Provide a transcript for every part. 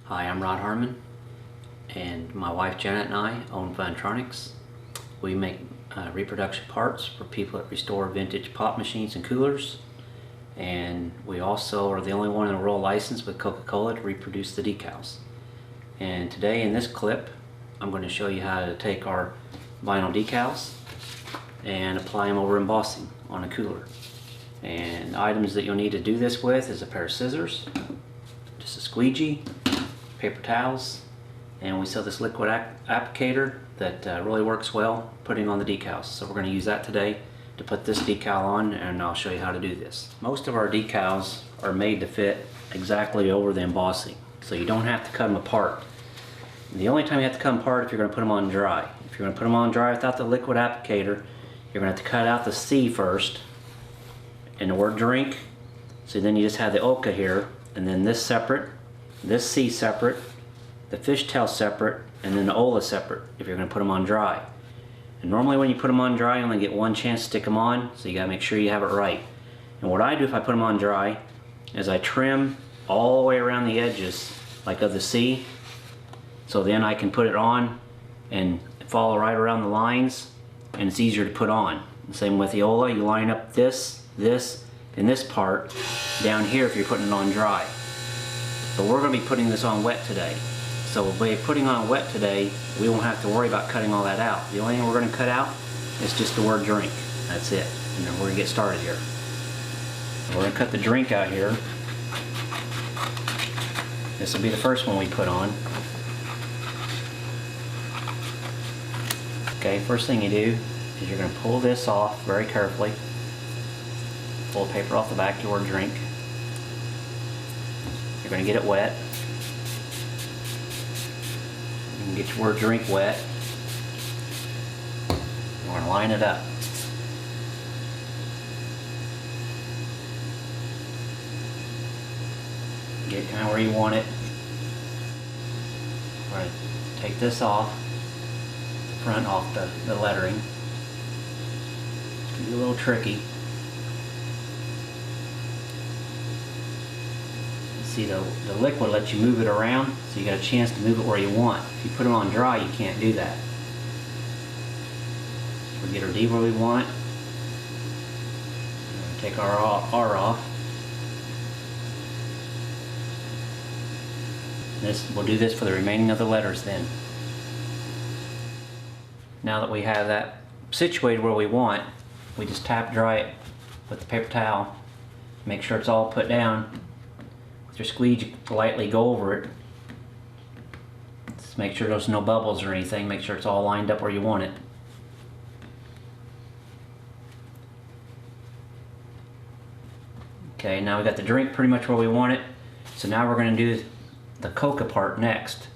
Hi, I'm Rod Harmon, and my wife Janet and I own Fun-Tronics. We make reproduction parts for people that restore vintage pop machines and coolers, and we also are the only one in the world licensed with Coca-Cola to reproduce the decals. And today in this clip I'm going to show you how to take our vinyl decals and apply them over embossing on a cooler. And items that you'll need to do this with is a pair of scissors, just a squeegee, paper towels, and we sell this liquid applicator that really works well putting on the decals. So we're going to use that today to put this decal on, and I'll show you how to do this. Most of our decals are made to fit exactly over the embossing, so you don't have to cut them apart. The only time you have to cut them apart if you're going to put them on dry. If you're going to put them on dry without the liquid applicator, you're going to have to cut out the C first and the word drink. So then you just have the Oka here, and then this separate, this C separate, the fishtail separate, and then the Ola separate if you're going to put them on dry. And normally when you put them on dry, you only get one chance to stick them on, so you got to make sure you have it right. And what I do if I put them on dry is I trim all the way around the edges, like of the C, so then I can put it on and follow right around the lines, and it's easier to put on. The same with the Ola, you line up this, and this part down here if you're putting it on dry. But we're going to be putting this on wet today. So by putting on wet today, we won't have to worry about cutting all that out. The only thing we're going to cut out is just the word drink. That's it. And then we're going to get started here. So we're going to cut the drink out here. This will be the first one we put on. Okay, first thing you do is you're going to pull this off very carefully. Pull the paper off the back of your drink. You're going to get it wet. You can get your word drink wet. We're going to line it up. Get it kind of where you want it. We're going to take this off, the front off the lettering. It's going to be a little tricky. See, the liquid lets you move it around, so you got a chance to move it where you want. If you put it on dry, you can't do that. We'll get our D where we want. Take our R off. We'll do this for the remaining of the letters then. Now that we have that situated where we want, we just tap dry it with the paper towel. Make sure it's all put down. Your squeegee, lightly go over it. Just make sure there's no bubbles or anything. Make sure it's all lined up where you want it. Okay, now we got the drink pretty much where we want it. So now we're going to do the Coca part next.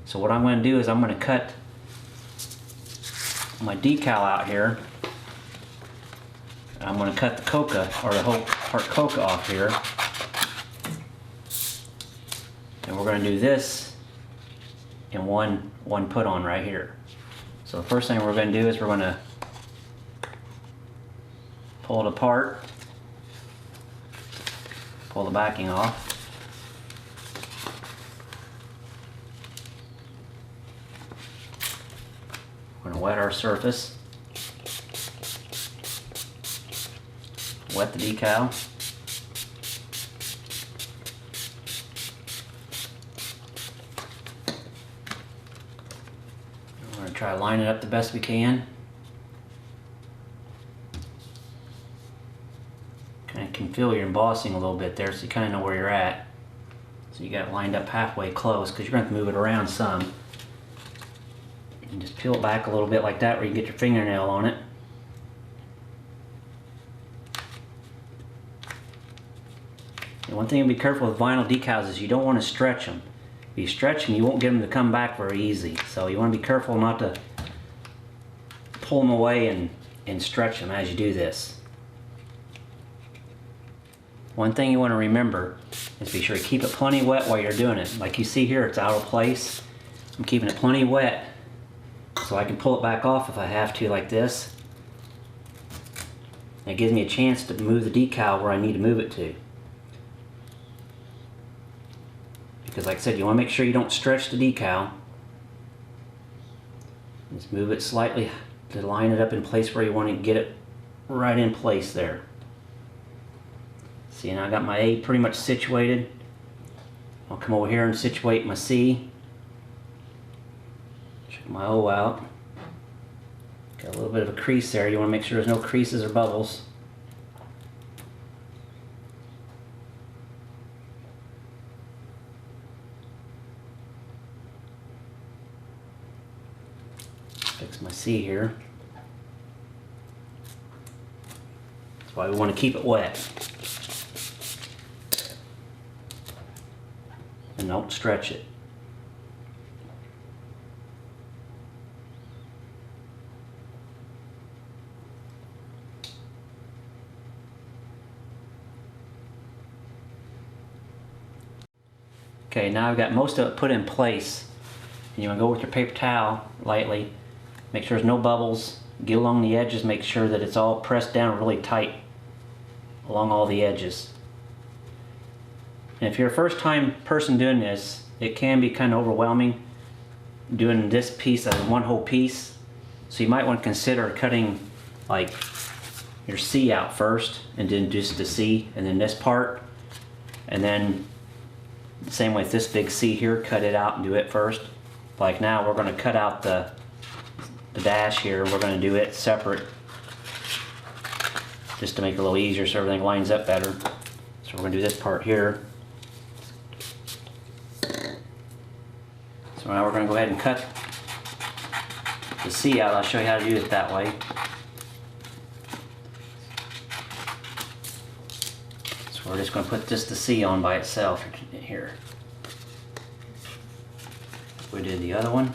So what I'm going to do is I'm going to cut my decal out here. I'm going to cut the Coca, or the whole part Coca off here. And we're going to do this in one put on right here. So the first thing we're going to do is we're going to pull it apart, pull the backing off. We're going to wet our surface, wet the decal. Try to line it up the best we can. Kind of can feel your embossing a little bit there, so you kind of know where you're at. So you got it lined up halfway close, because you're going to have to move it around some. And just peel it back a little bit like that, where you can get your fingernail on it. And one thing to be careful with vinyl decals is you don't want to stretch them. If you stretch them, you won't get them to come back very easy. So you want to be careful not to pull them away and stretch them as you do this. One thing you want to remember is be sure to keep it plenty wet while you're doing it. Like you see here, it's out of place. I'm keeping it plenty wet so I can pull it back off if I have to, like this. And it gives me a chance to move the decal where I need to move it to. because like I said, you want to make sure you don't stretch the decal. Just move it slightly to line it up in place where you want to get it right in place there. See, now I got my A pretty much situated. I'll come over here and situate my C. Check my O out. Got a little bit of a crease there. You want to make sure there's no creases or bubbles. Fix my C here. That's why we want to keep it wet. And don't stretch it. Okay, now I've got most of it put in place. And you want to go with your paper towel lightly. Make sure there's no bubbles. Get along the edges, make sure that it's all pressed down really tight along all the edges. And if you're a first time person doing this, it can be kind of overwhelming doing this piece as one whole piece. So you might want to consider cutting like your C out first, and then just the C, and then this part. And then the same way with this big C here, cut it out and do it first. Like now we're going to cut out the dash here. We're going to do it separate just to make it a little easier so everything lines up better. So we're going to do this part here. So now we're going to go ahead and cut the C out. I'll show you how to do it that way. So we're just going to put just the C on by itself here. We did the other one.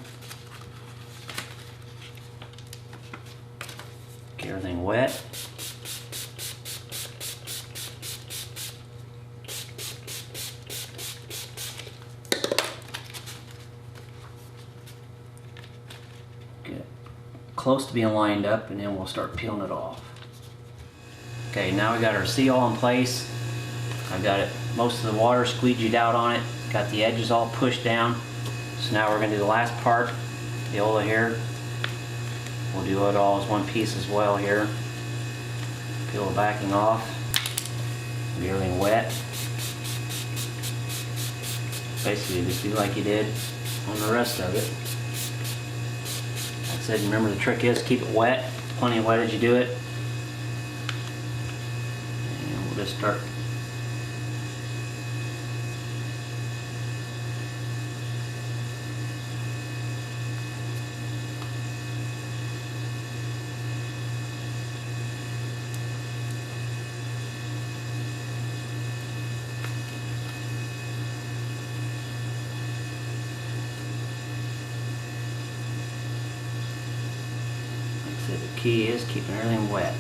Get everything wet. Get it close to being lined up, and then we'll start peeling it off. Okay, now we got our C all in place. I've got it, most of the water squeegeed out on it. Got the edges all pushed down. So now we're going to do the last part, the Ola here. We'll do it all as one piece as well here. Peel the backing off. Get everything wet. Basically just do like you did on the rest of it. Like I said, remember the trick is keep it wet, plenty of wet as you do it. And we'll just start. The key is keeping everything wet.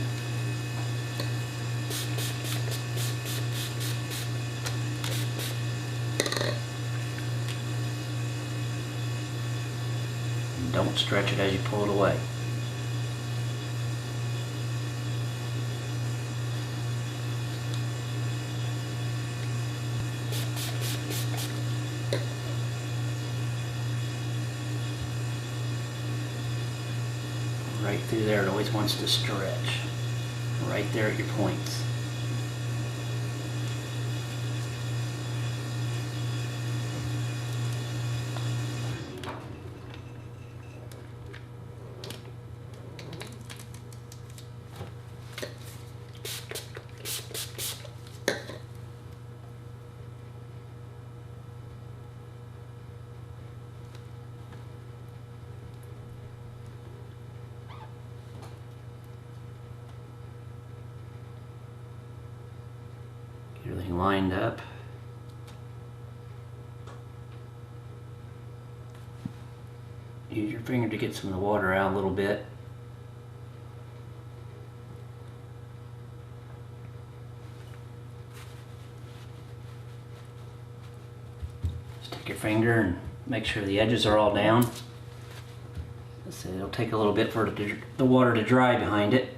And don't stretch it as you pull it away. Right through there, it always wants to stretch. Right there at your points. Everything lined up. Use your finger to get some of the water out a little bit. Just take your finger and make sure the edges are all down. So it'll take a little bit for the water to dry behind it.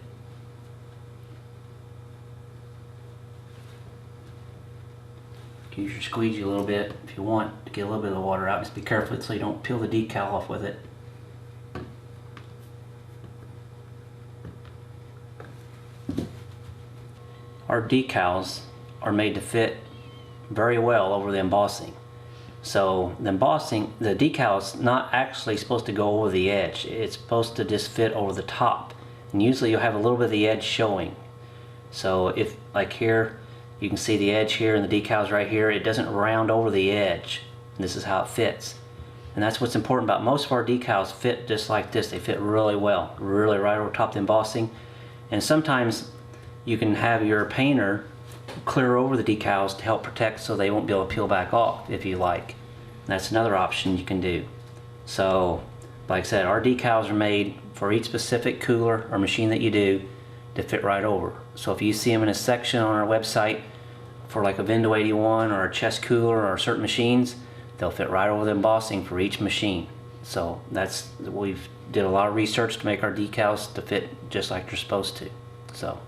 use your squeegee a little bit if you want to get a little bit of the water out. Just be careful so you don't peel the decal off with it. Our decals are made to fit very well over the embossing. So the embossing, the decal is not actually supposed to go over the edge. It's supposed to just fit over the top. And usually you'll have a little bit of the edge showing. So if, like here, you can see the edge here and the decals right here, it doesn't round over the edge. And this is how it fits. And that's what's important about most of our decals fit just like this. They fit really well, really right over top of the embossing. And sometimes you can have your painter clear over the decals to help protect so they won't be able to peel back off if you like. And that's another option you can do. So like I said, our decals are made for each specific cooler or machine that you do to fit right over. So if you see them in a section on our website for like a Vindo 81 or a chest cooler or certain machines, they'll fit right over the embossing for each machine. So we've did a lot of research to make our decals to fit just like they're supposed to. So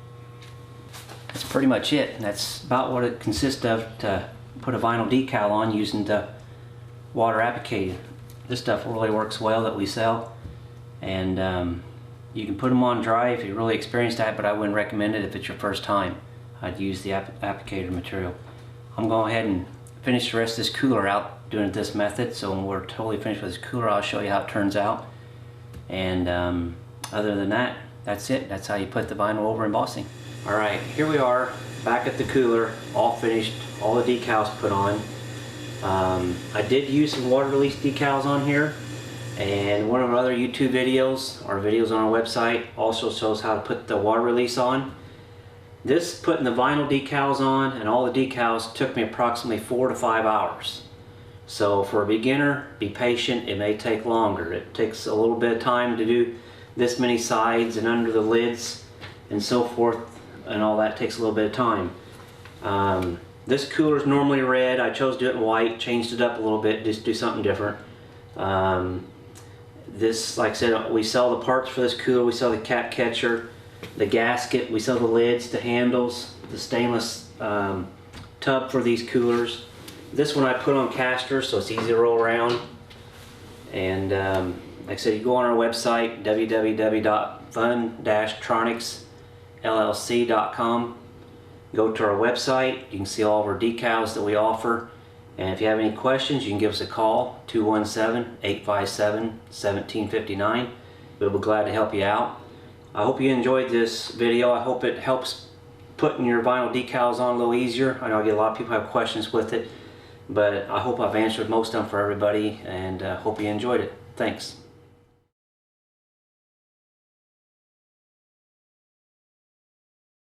that's pretty much it. And that's about what it consists of to put a vinyl decal on using the water applicator. This stuff really works well that we sell, and you can put them on dry if you're really experienced at it, but I wouldn't recommend it if it's your first time. I'd use the applicator material. I'm going ahead and finish the rest of this cooler out doing it this method, so when we're totally finished with this cooler I'll show you how it turns out. And other than that, that's it. That's how you put the vinyl over embossing. Alright, here we are back at the cooler, all finished, all the decals put on. I did use some water release decals on here, and one of our other YouTube videos, or videos on our website, also shows how to put the water release on. This putting the vinyl decals on and all the decals took me approximately 4 to 5 hours. So for a beginner, be patient. It may take longer. It takes a little bit of time to do this many sides and under the lids and so forth, and all that takes a little bit of time. This cooler is normally red. I chose to do it in white, changed it up a little bit, just do something different. This, like I said, we sell the parts for this cooler. We sell the cap catcher, the gasket, we sell the lids, the handles, the stainless tub for these coolers. This one I put on casters so it's easy to roll around. And like I said, you go on our website, www.fun-tronicsllc.com. Go to our website, you can see all of our decals that we offer. And if you have any questions, you can give us a call, 217-857-1759. We'll be glad to help you out. I hope you enjoyed this video. I hope it helps putting your vinyl decals on a little easier. I know I get a lot of people have questions with it, but I hope I've answered most of them for everybody, and hope you enjoyed it. Thanks.